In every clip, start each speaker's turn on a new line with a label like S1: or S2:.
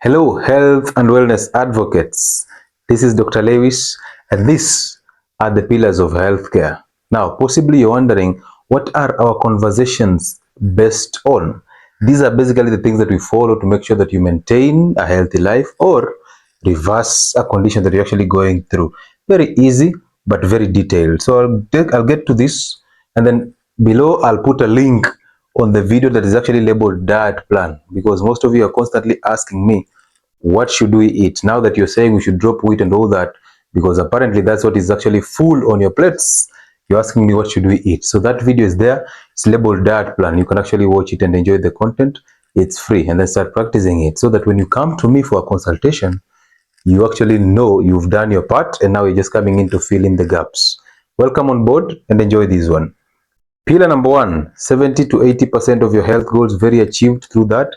S1: Hello, health and wellness advocates. This is Dr. Lewis, and these are the pillars of healthcare. Now, possibly you're wondering, what are our conversations based on? These are basically the things that we follow to make sure that you maintain a healthy life or reverse a condition that you're actually going through. Very easy, but very detailed. So I'll get to this, and then below I'll put a link on the video that is actually labeled diet plan, because most of you are constantly asking me, what should we eat? Now that you're saying we should drop weight and all that, because apparently that's what is actually full on your plates, you're asking me what should we eat. So that video is there. It's labeled diet plan. You can actually watch it and enjoy the content. It's free, and then start practicing it, so that when you come to me for a consultation, you actually know you've done your part, and now you're just coming in to fill in the gaps. Welcome on board and enjoy this one. Pillar number one, 70 to 80% of your health goals very achieved through that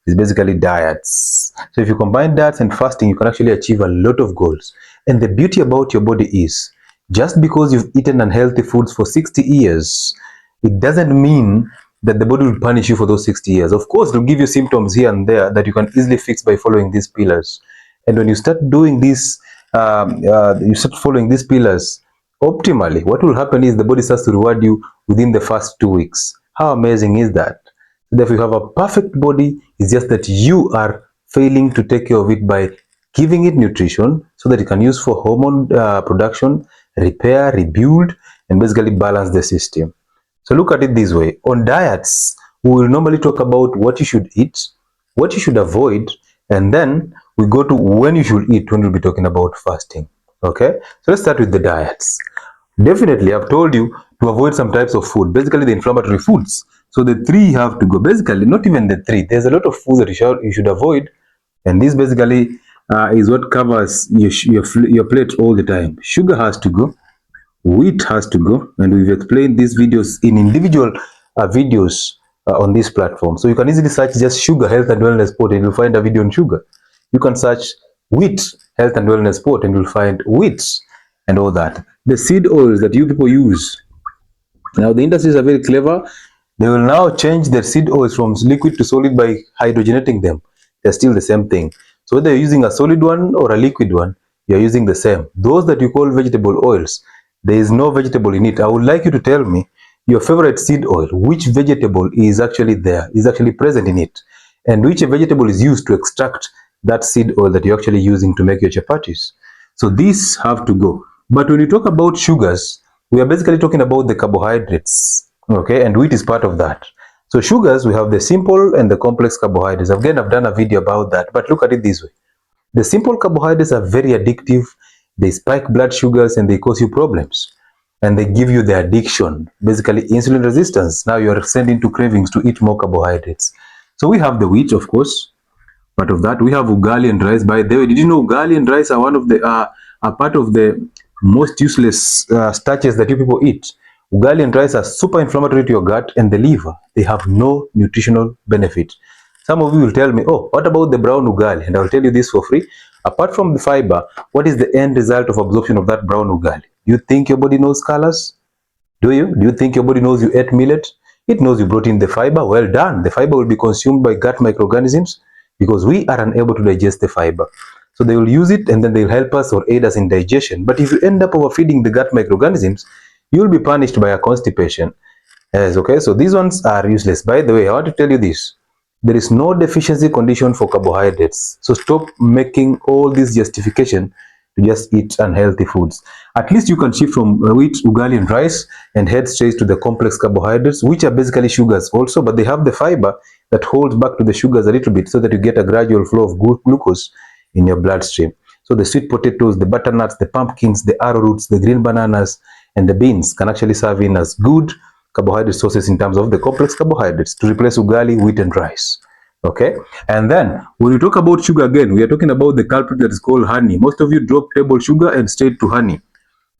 S1: is basically diets. So if you combine diets and fasting, you can actually achieve a lot of goals. And the beauty about your body is, just because you've eaten unhealthy foods for 60 years, it doesn't mean that the body will punish you for those 60 years. Of course, it will give you symptoms here and there that you can easily fix by following these pillars. And when you start doing this, you start following these pillars optimally, what will happen is the body starts to reward you within the first 2 weeks. How amazing is that? So if you have a perfect body, it's just that you are failing to take care of it by giving it nutrition so that it can use for hormone production, repair, rebuild, and basically balance the system. So look at it this way. On diets, we will normally talk about what you should eat, what you should avoid, and then we go to when you should eat when we'll be talking about fasting. Okay, so let's start with the diets. Definitely, I've told you to avoid some types of food, basically the inflammatory foods. So the three have to go. Basically, not even the three. There's a lot of foods that you should avoid, and this basically is what covers your plate all the time. Sugar has to go, wheat has to go, and we've explained these videos in individual videos on this platform. So you can easily search just sugar, health and wellness sport, and you'll find a video on sugar. You can search wheat, health and wellness sport, and you'll find wheat and all that. The seed oils that you people use. Now the industries are very clever. They will now change their seed oils from liquid to solid by hydrogenating them. They're still the same thing. So whether you're using a solid one or a liquid one, you're using the same. Those that you call vegetable oils, there is no vegetable in it. I would like you to tell me your favorite seed oil, which vegetable is actually there, is actually present in it, and which vegetable is used to extract that seed oil that you're actually using to make your chapatis. So these have to go. But when you talk about sugars, we are basically talking about the carbohydrates, okay, and wheat is part of that. So sugars, we have the simple and the complex carbohydrates. Again, I've done a video about that, but look at it this way. The simple carbohydrates are very addictive. They spike blood sugars and they cause you problems. And they give you the addiction, basically insulin resistance. Now you are sending to cravings to eat more carbohydrates. So we have the wheat, of course. Part of that, we have ugali and rice. By the way, did you know ugali and rice are one of the are part of the most useless starches that you people eat? Ugali and rice are super inflammatory to your gut and the liver. They have no nutritional benefit. Some of you will tell me, oh, what about the brown ugali? And I'll tell you this for free. Apart from the fiber, what is the end result of absorption of that brown ugali? Do you think your body knows colors? Do you? Do you think your body knows you ate millet? It knows you brought in the fiber. Well done. The fiber will be consumed by gut microorganisms because we are unable to digest the fiber. So they will use it and then they'll help us or aid us in digestion. But if you end up overfeeding the gut microorganisms, you'll be punished by a constipation. Yes, okay, so these ones are useless. By the way, I want to tell you this. There is no deficiency condition for carbohydrates. So stop making all this justification to just eat unhealthy foods. At least you can shift from wheat, ugali, and rice and head straight to the complex carbohydrates, which are basically sugars also, but they have the fiber that holds back to the sugars a little bit so that you get a gradual flow of glucose in your bloodstream. So the sweet potatoes, the butternuts, the pumpkins, the arrowroots, the green bananas, and the beans can actually serve in as good carbohydrate sources in terms of the complex carbohydrates to replace ugali, wheat, and rice. Okay, and then when we talk about sugar again, we are talking about the culprit that is called honey. Most of you drop table sugar and straight to honey.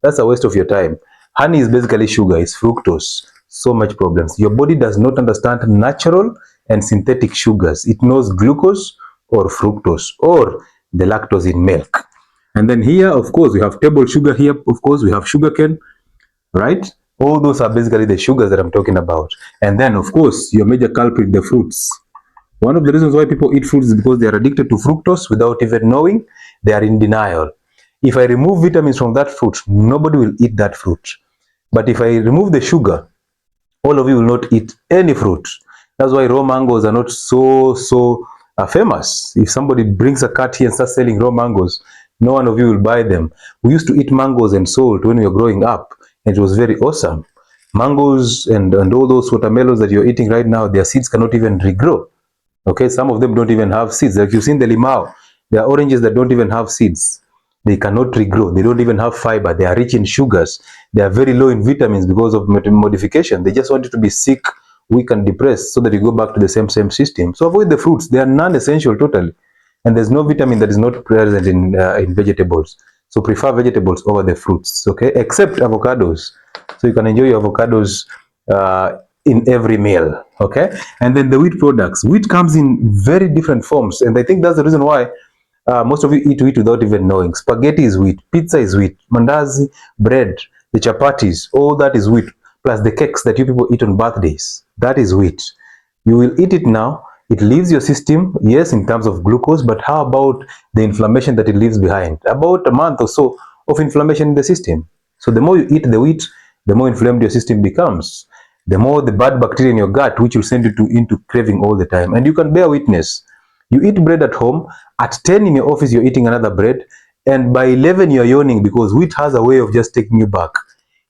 S1: That's a waste of your time. Honey is basically sugar, it's fructose. So much problems. Your body does not understand natural and synthetic sugars. It knows glucose or fructose or the lactose in milk. And then here, of course, we have table sugar here. Of course, we have sugarcane, right? All those are basically the sugars that I'm talking about. And then, of course, your major culprit, the fruits. One of the reasons why people eat fruits is because they are addicted to fructose without even knowing. They are in denial. If I remove vitamins from that fruit, nobody will eat that fruit. But if I remove the sugar, all of you will not eat any fruit. That's why raw mangoes are not so famous. If somebody brings a cart here and starts selling raw mangoes, no one of you will buy them. We used to eat mangoes and salt when we were growing up, and it was very awesome. Mangoes and all those watermelons that you're eating right now, their seeds cannot even regrow. Okay, some of them don't even have seeds. Like you've seen the limao, there are oranges that don't even have seeds. They cannot regrow. They don't even have fiber. They are rich in sugars. They are very low in vitamins because of modification. They just want you to be sick, weak, and depressed so that you go back to the same system. So avoid the fruits. They are non-essential totally. And there's no vitamin that is not present in vegetables. So prefer vegetables over the fruits, okay? Except avocados. So you can enjoy your avocados in every meal, okay? And then the wheat products. Wheat comes in very different forms, and I think that's the reason why most of you eat wheat without even knowing. Spaghetti is wheat, pizza is wheat, mandazi, bread, the chapatis, all that is wheat, plus the cakes that you people eat on birthdays. That is wheat. You will eat it now. It leaves your system, yes, in terms of glucose, but how about the inflammation that it leaves behind? About a month or so of inflammation in the system. So the more you eat the wheat, the more inflamed your system becomes. The more the bad bacteria in your gut, which will send you into craving all the time. And you can bear witness. You eat bread at home, at 10 in your office, you're eating another bread, and by 11, you're yawning because wheat has a way of just taking you back.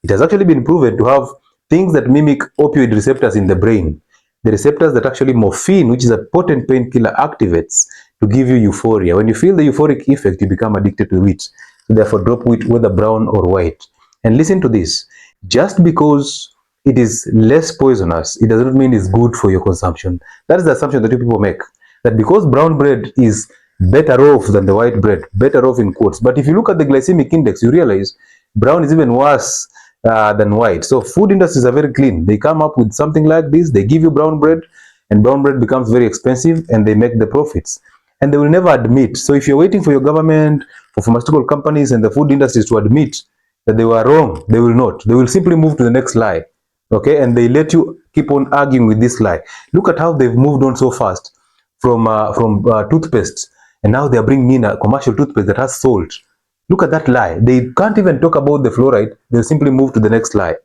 S1: It has actually been proven to have things that mimic opioid receptors in the brain. The receptors that actually morphine, which is a potent painkiller, activates to give you euphoria. When you feel the euphoric effect, you become addicted to wheat. So therefore, drop wheat, whether brown or white. And listen to this. Just because it is less poisonous, it does not mean it's good for your consumption. That is the assumption that you people make. That because brown bread is better off than the white bread, better off in quotes. But if you look at the glycemic index, you realize brown is even worse than white. So food industries are very clean. They come up with something like this. They give you brown bread, and brown bread becomes very expensive, and they make the profits. And they will never admit. So if you're waiting for your government, for pharmaceutical companies and the food industries to admit that they were wrong, they will not. They will simply move to the next lie. Okay, and they let you keep on arguing with this lie. Look at how they've moved on so fast from toothpaste, and now they are bringing in a commercial toothpaste that has salt. Look at that lie. They can't even talk about the fluoride. They'll simply move to the next lie.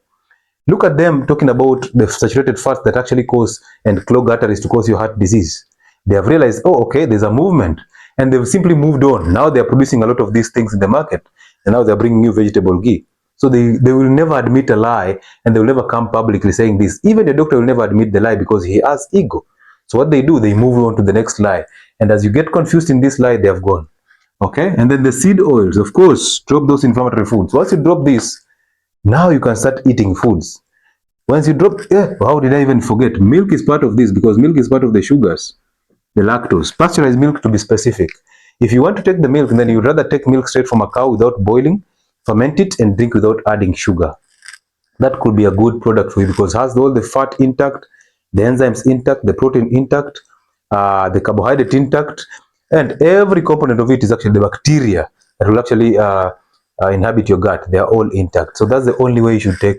S1: Look at them talking about the saturated fats that actually cause and clog arteries to cause your heart disease. They have realized, oh, okay, there's a movement, and they've simply moved on. Now they're producing a lot of these things in the market, and now they're bringing you vegetable ghee. So they will never admit a lie, and they will never come publicly saying this. Even the doctor will never admit the lie because he has ego. So what they do, they move on to the next lie. And as you get confused in this lie, they have gone. Okay, and then the seed oils, of course, drop those inflammatory foods. Once you drop this, now you can start eating foods. Once you drop, how did I even forget? Milk is part of this because milk is part of the sugars, the lactose. Pasteurized milk to be specific. If you want to take the milk, then you'd rather take milk straight from a cow without boiling, ferment it, and drink without adding sugar. That could be a good product for you because it has all the fat intact, the enzymes intact, the protein intact, the carbohydrate intact, and every component of it is actually the bacteria that will actually inhabit your gut. They are all intact. So that's the only way you should take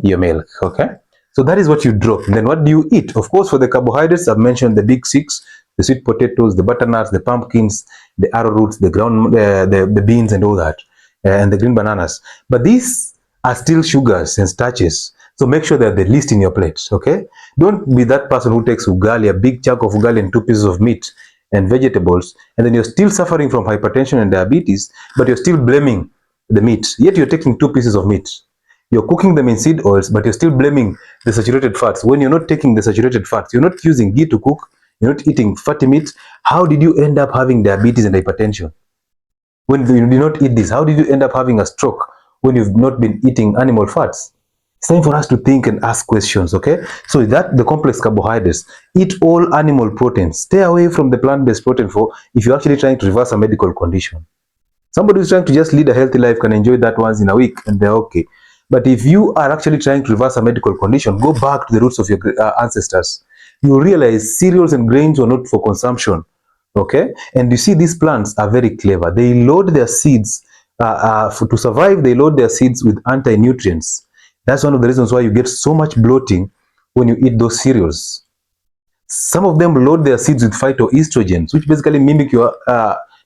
S1: your milk. Okay. So that is what you drop. And then what do you eat? Of course, for the carbohydrates, I've mentioned the big six: the sweet potatoes, the butternuts, the pumpkins, the arrowroots, the ground, the beans, and all that, and the green bananas. But these are still sugars and starches. So make sure they're the least in your plate, okay? Don't be that person who takes ugali, a big chunk of ugali and 2 pieces of meat and vegetables, and then you're still suffering from hypertension and diabetes, but you're still blaming the meat. Yet you're taking 2 pieces of meat. You're cooking them in seed oils, but you're still blaming the saturated fats. When you're not taking the saturated fats, you're not using ghee to cook, you're not eating fatty meat, how did you end up having diabetes and hypertension? When you did not eat this, how did you end up having a stroke when you've not been eating animal fats? It's time for us to think and ask questions, okay? So that the complex carbohydrates, eat all animal proteins. Stay away from the plant-based protein for if you're actually trying to reverse a medical condition. Somebody who's trying to just lead a healthy life can enjoy that once in a week and they're okay. But if you are actually trying to reverse a medical condition, go back to the roots of your ancestors. You realize cereals and grains were not for consumption. Okay, and you see these plants are very clever. They load their seeds to survive. They load their seeds with anti-nutrients. That's one of the reasons why you get so much bloating when you eat those cereals. Some of them load their seeds with phytoestrogens, which basically mimic your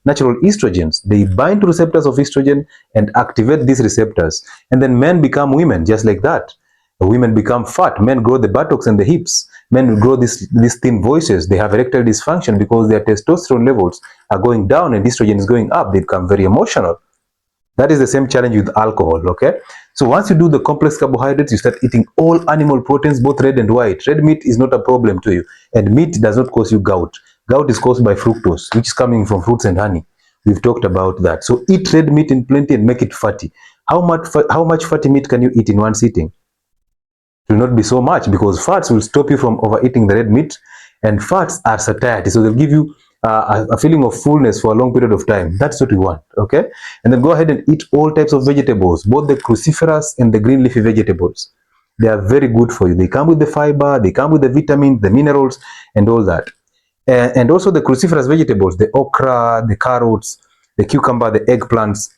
S1: natural estrogens. They bind to receptors of estrogen and activate these receptors. And then men become women just like that. Women become fat. Men grow the buttocks and the hips. Men grow these thin voices. They have erectile dysfunction because their testosterone levels are going down and estrogen is going up. They become very emotional. That is the same challenge with alcohol, okay? So once you do the complex carbohydrates, you start eating all animal proteins, both red and white. Red meat is not a problem to you. And meat does not cause you gout. Gout is caused by fructose, which is coming from fruits and honey. We've talked about that. So eat red meat in plenty and make it fatty. How much fatty meat can you eat in one sitting? It will not be so much, because fats will stop you from overeating the red meat, and fats are satiety, so they'll give you a feeling of fullness for a long period of time. That's what we want, okay? And then go ahead and eat all types of vegetables, both the cruciferous and the green leafy vegetables. They are very good for you. They come with the fiber, they come with the vitamins, the minerals, and all that. And also the cruciferous vegetables, the okra, the carrots, the cucumber, the eggplants,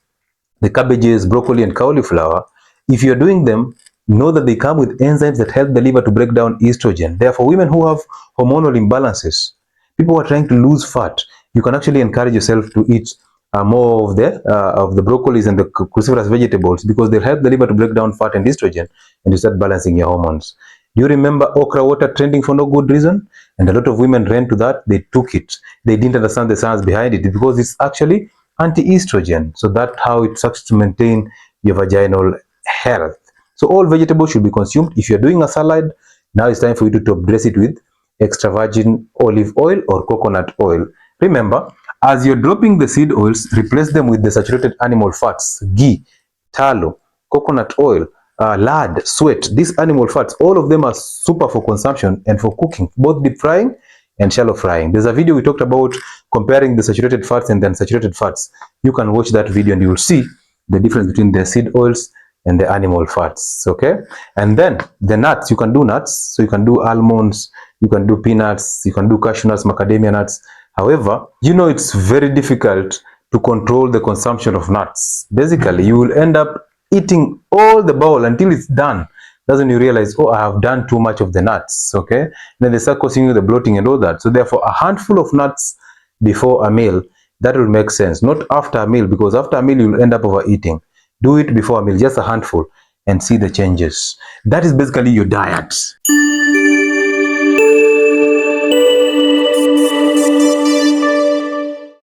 S1: the cabbages, broccoli, and cauliflower. If you're doing them, know that they come with enzymes that help the liver to break down estrogen. Therefore, women who have hormonal imbalances, people who are trying to lose fat, you can actually encourage yourself to eat more of the broccolis and the cruciferous vegetables, because they'll help the liver to break down fat and estrogen, and you start balancing your hormones. Do you remember okra water trending for no good reason? And a lot of women ran to that. They took it. They didn't understand the science behind it, because it's actually anti-estrogen. So that's how it sucks to maintain your vaginal health. So all vegetables should be consumed. If you're doing a salad, now it's time for you to top dress it with extra virgin olive oil or coconut oil. Remember, as you're dropping the seed oils, replace them with the saturated animal fats, ghee, tallow, coconut oil, lard, sweat. These animal fats, all of them are super for consumption and for cooking, both deep frying and shallow frying. There's a video we talked about comparing the saturated fats and the unsaturated fats. You can watch that video and you will see the difference between the seed oils and the animal fats, okay? And then the nuts, you can do nuts. So you can do almonds, you can do peanuts, you can do cashew nuts, macadamia nuts. However, you know, it's very difficult to control the consumption of nuts. Basically, you will end up eating all the bowl until it's done. That's when you realize, oh, I have done too much of the nuts, okay? Then they start causing you the bloating and all that. So therefore, a handful of nuts before a meal, that will make sense. Not after a meal, because after a meal, you'll end up overeating. Do it before a meal, just a handful, and see the changes. That is basically your diet.